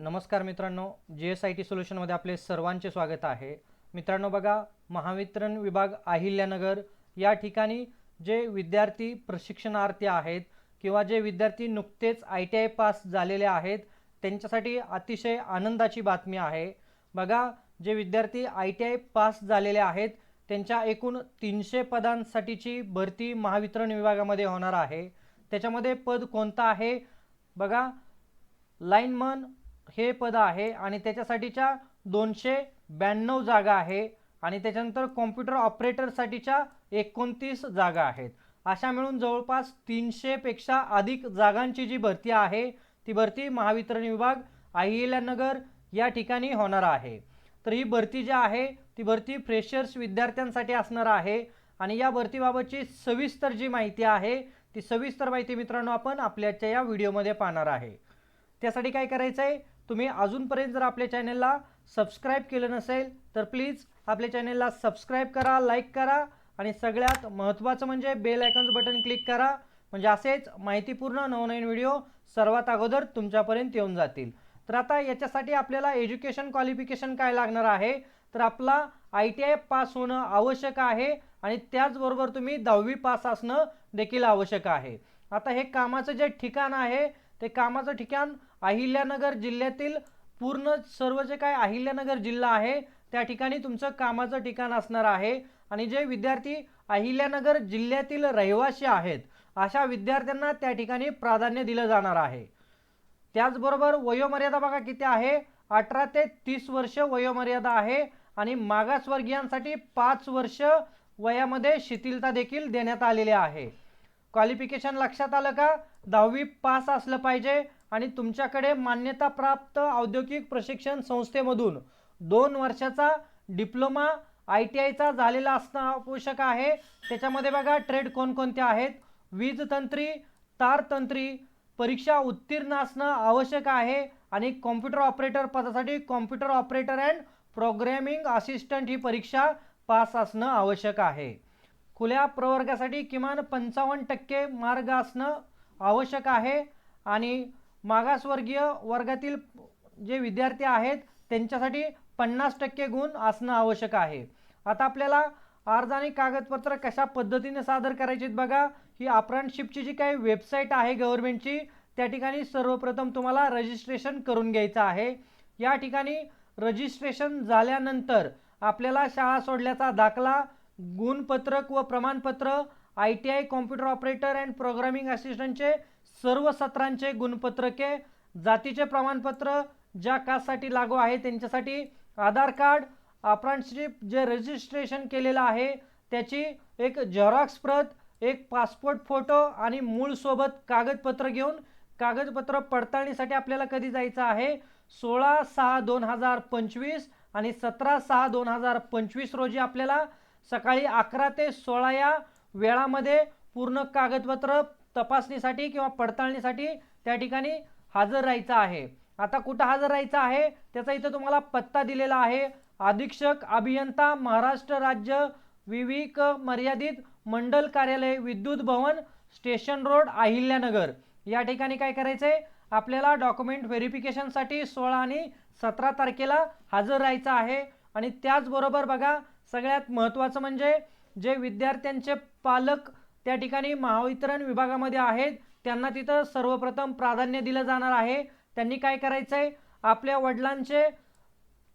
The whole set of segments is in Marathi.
नमस्कार मित्रांनो, GSIT सोल्युशनमध्ये आपले सर्वांचे स्वागत आहे। मित्रांनो बघा, महावितरण विभाग अहिल्यानगर या ठिकाणी जे विद्यार्थी प्रशिक्षणार्थी आहेत किंवा जे विद्यार्थी नुकतेच ITI पास झालेले आहेत त्यांच्यासाठी अतिशय आनंदाची बातमी आहे। बघा, जे विद्यार्थी ITI पास झालेले आहेत त्यांच्या एकूण 300 पदांसाठीची भरती महावितरण विभागामध्ये होणार आहे। त्याच्यामध्ये पद कोणतं आहे बघा, लाईनमन हे पद आहे आणि त्याच्यासाठीच्या 292 जागा आहे आणि त्याच्यानंतर कॉम्प्युटर ऑपरेटर साठीच्या 29 जागा आहेत। अशा मिळून जवळपास 300 पेक्षा अधिक जागांची जी भरती आहे ती भरती महावितरण विभाग अहिल्यानगर या ठिकाणी होणार आहे। तर ही भरती जी आहे ती भरती फ्रेशर्स विद्यार्थ्यांसाठी असणार आहे आणि या भरतीबाबतची सविस्तर जी माहिती आहे ती सविस्तर माहिती मित्रांनो आपण आपल्याच्या या व्हिडिओमध्ये पाहणार आहे। त्यासाठी काय करायचं आहे, तुम्ही अजूनपर्यंत जर आपल्या चॅनलला सबस्क्राइब केलं नसेल तर प्लीज आपल्या चॅनलला सबस्क्राइब करा, लाईक करा आणि सगळ्यात महत्त्वाचं म्हणजे बेल आयकॉन बटन क्लिक करा, म्हणजे असेच माहितीपूर्ण नवनवीन व्हिडिओ सर्वात अगोदर तुमच्यापर्यंत येऊन जातील। तर आता याच्यासाठी आपल्याला एज्युकेशन क्वालिफिकेशन काय लागणार आहे, तर आपला ITI पास होणं आवश्यक आहे आणि त्याचबरोबर तुम्ही 10वी पास असणं देखील आवश्यक आहे। आता हे कामाचं जे ठिकाण आहे ते कामाचं ठिकाण अहिल्यानगर जिल्ह्यातील पूर्ण सर्व जे काय अहिल्यानगर जिल्हा आहे त्या ठिकाणी तुमचं कामाचं ठिकाण असणार आहे आणि जे विद्यार्थी अहिल्यानगर जिल्ह्यातील रहिवासी आहेत अशा विद्यार्थ्यांना त्या ठिकाणी प्राधान्य दिलं जाणार आहे। त्याचबरोबर वयोमर्यादा बघा किती आहे, 18 ते 30 वर्ष वयोमर्यादा आहे आणि मागासवर्गीयांसाठी 5 वर्ष वयामध्ये शिथिलता देखील देण्यात आलेली आहे। क्वालिफिकेशन लक्षात आलं का, 10वी पास असलं पाहिजे आणि तुमच्याकडे मान्यता प्राप्त औद्योगिक प्रशिक्षण संस्थेमधून 2 वर्षाचा डिप्लोमा ITIचा झालेला असणं आवश्यक आहे। त्याच्यामध्ये बघा ट्रेड कोणकोणते आहेत, वीज तंत्री, तार तंत्री परीक्षा उत्तीर्ण असणं आवश्यक आहे आणि कॉम्प्युटर ऑपरेटर पदासाठी computer operator and programming assistant ही परीक्षा पास असणं आवश्यक आहे। खुल्या प्रवर्गासाठी किमान 55% मार्क असणं आवश्यक आहे आणि मागासवर्गीय वर्गातील जे विद्यार्थी आहेत त्यांच्यासाठी 50% गुण असणं आवश्यक आहे। आता आपल्याला अर्ज आणि कागदपत्र कशा पद्धतीने सादर करायचे बघा, ही अप्रेंटिसशिपची जी काही वेबसाईट आहे गव्हर्नमेंटची त्या ठिकाणी सर्वप्रथम तुम्हाला रजिस्ट्रेशन करून घ्यायचं आहे। या ठिकाणी रजिस्ट्रेशन झाल्यानंतर आपल्याला शाळा सोडल्याचा दाखला, गुणपत्रक व प्रमाणपत्र, ITI computer operator and programming असिस्टंटचे सर्व सत्रांचे गुणपत्रके, जातीचे प्रमाणपत्र ज्या कास्टसाठी लागू आहे त्यांच्यासाठी, आधार कार्ड, अप्रेंटिसशिप जे रजिस्ट्रेशन केलेलं आहे त्याची एक झेरॉक्स प्रत, एक पासपोर्ट फोटो आणि मूळ सोबत कागदपत्र घेऊन कागदपत्र पडताळणीसाठी आपल्याला कधी जायचं आहे, 16/6/2025 आणि 17/6/2025 रोजी आपल्याला सकाळी 11 ते 16 या वेळामध्ये पूर्ण कागदपत्र तपासणीसाठी किंवा पडताळणीसाठी त्या ठिकाणी हजर राहायचं आहे। आता कुठं हजर राहायचं आहे त्याचा इथं तुम्हाला पत्ता दिलेला आहे, अधीक्षक अभियंता महाराष्ट्र राज्य विविक मर्यादित मंडल कार्यालय विद्युत भवन स्टेशन रोड अहिल्यानगर या ठिकाणी काय करायचंय, आपल्याला डॉक्युमेंट व्हेरिफिकेशनसाठी 16 आणि 17 तारखेला हजर राहायचं आहे। आणि त्याचबरोबर बघा सगळ्यात महत्त्वाचं म्हणजे जे विद्यार्थ्यांचे पालक त्या ठिकाणी महावितरण विभागामध्ये आहेत त्यांना तिथं सर्वप्रथम प्राधान्य दिलं जाणार आहे। त्यांनी काय करायचंय, आपल्या वडिलांचे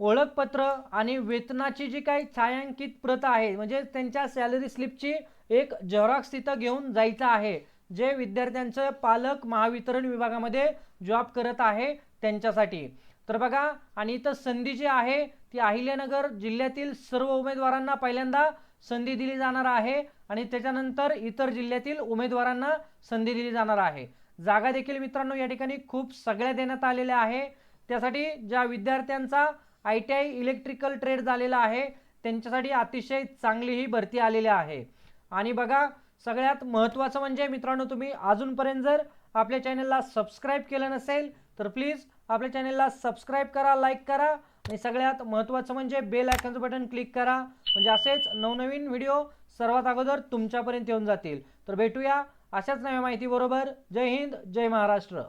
ओळखपत्र आणि वेतनाची जी काही छायांकित प्रत आहे म्हणजे त्यांच्या सॅलरी स्लिपची एक झेरॉक्स तिथं घेऊन जायचं आहे, जे विद्यार्थ्यांचे पालक महावितरण विभागामध्ये जॉब करत आहे त्यांच्यासाठी। तर बघा, आणि इथं संधी जी आहे ती अहिल्यानगर जिल्ह्यातील सर्व उमेदवारांना पहिल्यांदा संधी दिली जाणार आहे आणि त्याच्यानंतर इतर जिल्ह्यातील उमेदवारांना संधी दिली जाणार आहे। जागा देखील मित्रांनो या ठिकाणी खूप सगळ्या देण्यात आलेल्या आहे। त्यासाठी ज्या विद्यार्थ्यांचा ITI इलेक्ट्रिकल ट्रेड झालेला आहे त्यांच्यासाठी अतिशय चांगली ही भरती आलेली आहे। आणि बघा सगळ्यात महत्त्वाचं म्हणजे मित्रांनो, तुम्ही अजूनपर्यंत जर आपल्या चॅनलला सबस्क्राइब केलं नसेल तर प्लीज आपल्या चॅनलला सबस्क्राइब करा, लाईक करा आणि सगळ्यात महत्त्वाचं म्हणजे बेल आयकॉन बटन क्लिक करा, म्हणजे असेच नवनवीन व्हिडिओ सर्वात अगोदर तुमच्यापर्यंत येऊन जातील। तर भेटूया अशाच नव्या माहिती बरोबर। जय हिंद, जय महाराष्ट्र।